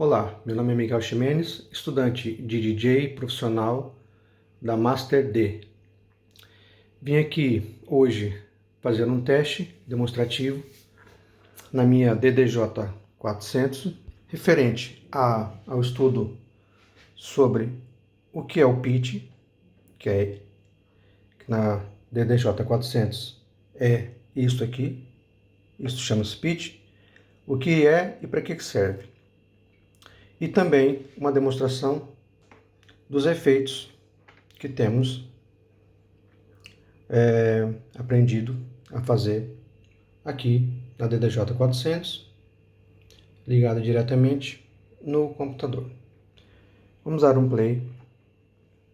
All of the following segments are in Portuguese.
Olá, meu nome é Miguel Ximenes, estudante de DJ profissional da Master D. Vim aqui hoje fazer um teste demonstrativo na minha DDJ 400, referente ao estudo sobre o que é o pitch, que na DDJ 400 é isto aqui, isso chama-se pitch, o que é e para que serve. E também uma demonstração dos efeitos que temos aprendido a fazer aqui na DDJ 400, ligado diretamente no computador. Vamos dar um play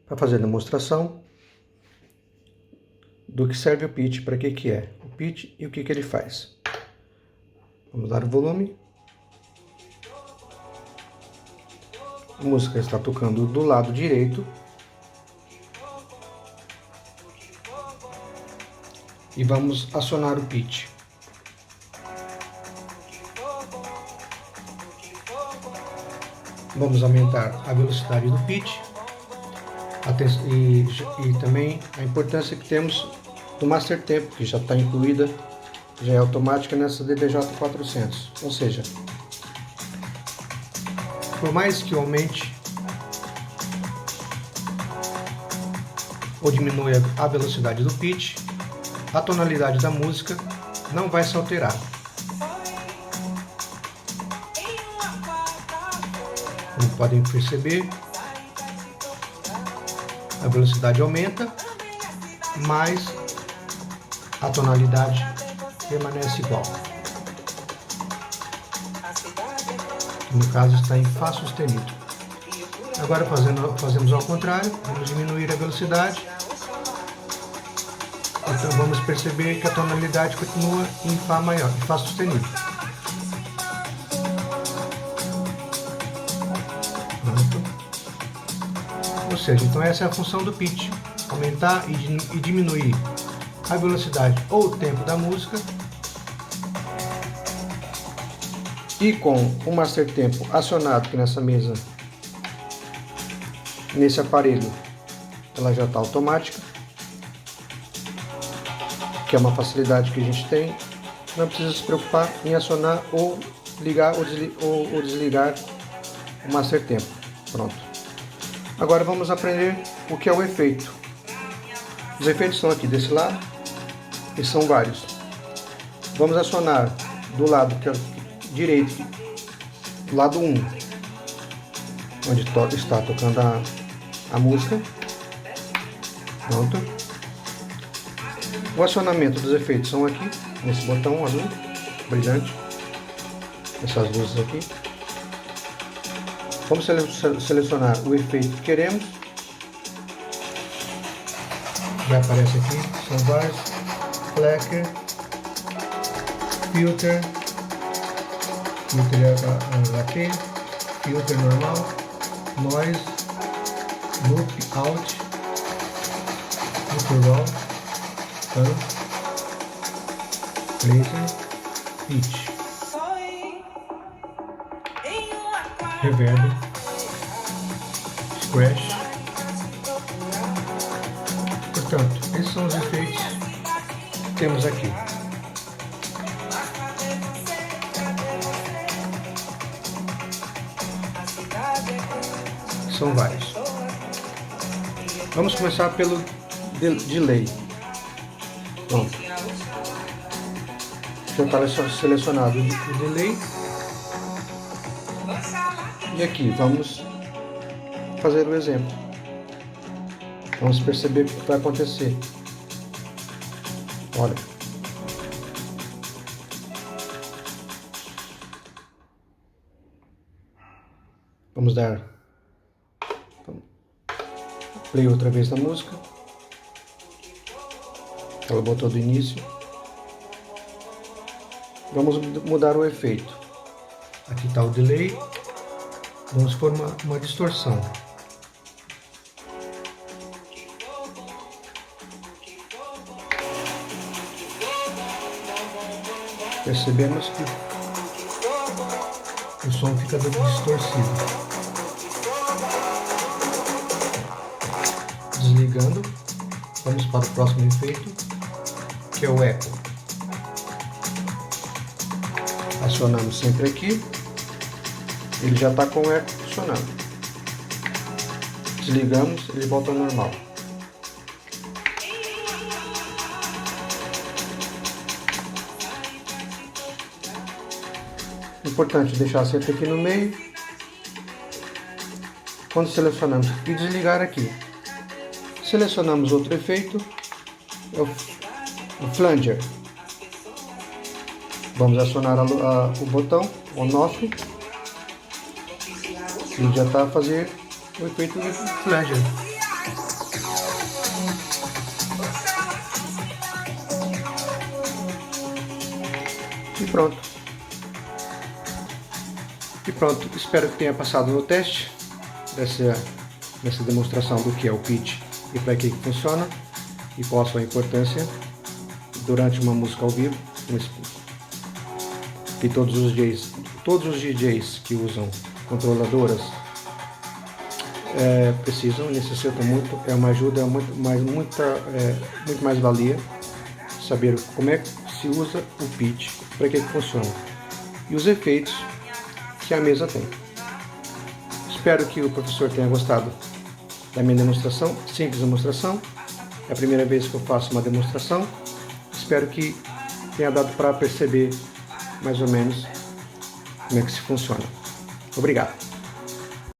para fazer a demonstração do que serve o pitch, para que é o pitch e o que ele faz. Vamos dar o volume. A música está tocando do lado direito. E vamos acionar o pitch. Vamos aumentar a velocidade do pitch. E também a importância que temos do Master Tempo, que já está incluída, já é automática nessa DDJ 400. Ou seja, por mais que eu aumente ou diminua a velocidade do pitch, a tonalidade da música não vai se alterar. Como podem perceber, a velocidade aumenta, mas a tonalidade permanece igual. No caso está em Fá sustenido. Agora fazemos ao contrário, vamos diminuir a velocidade. Então vamos perceber que a tonalidade continua em Fá maior, em Fá sustenido. Pronto. Ou seja, então essa é a função do pitch, aumentar e diminuir a velocidade ou o tempo da música. E com o Master Tempo acionado aqui nessa mesa, nesse aparelho, ela já está automática, que é uma facilidade que a gente tem. Não precisa se preocupar em acionar ou ligar ou desligar o Master Tempo. Pronto. Agora vamos aprender o que é o efeito. Os efeitos estão aqui desse lado e são vários. Vamos acionar do lado que é direito, do lado 1, onde está tocando a música. Pronto. O acionamento dos efeitos são aqui, nesse botão azul, brilhante, essas luzes aqui. Vamos selecionar o efeito que queremos. Já aparece aqui, são vários: flicker, filter aqui, filter normal, noise, loop out, natural, laser, pitch, reverb, scratch. Portanto, esses são os efeitos que temos aqui. São vários. Vamos começar pelo delay. Pronto. Já está selecionado o delay. E aqui vamos fazer o exemplo. Vamos perceber o que vai acontecer. Olha. Vamos dar play outra vez na música. Ela botou do início. Vamos mudar o efeito. Aqui está o delay. Vamos formar uma distorção. Percebemos que o som fica distorcido. Desligando, vamos para o próximo efeito, que é o eco. Acionamos sempre aqui, ele já está com o eco funcionando. Desligamos, ele volta ao normal. Importante deixar sempre aqui no meio. Quando selecionamos e desligar aqui, selecionamos outro efeito, é o flanger. Vamos acionar o botão on-off. Ele já está a fazer o efeito de flanger. E pronto. Espero que tenha passado no teste dessa demonstração do que é o pitch e para que funciona e qual a sua importância durante uma música ao vivo. E todos os DJs que usam controladoras precisam, necessitam muito, é uma ajuda, muito mais valia saber como é que se usa o pitch, para que funciona e os efeitos que a mesa tem. Espero que o professor tenha gostado da minha demonstração, simples demonstração. É a primeira vez que eu faço uma demonstração. Espero que tenha dado para perceber mais ou menos como é que se funciona. Obrigado.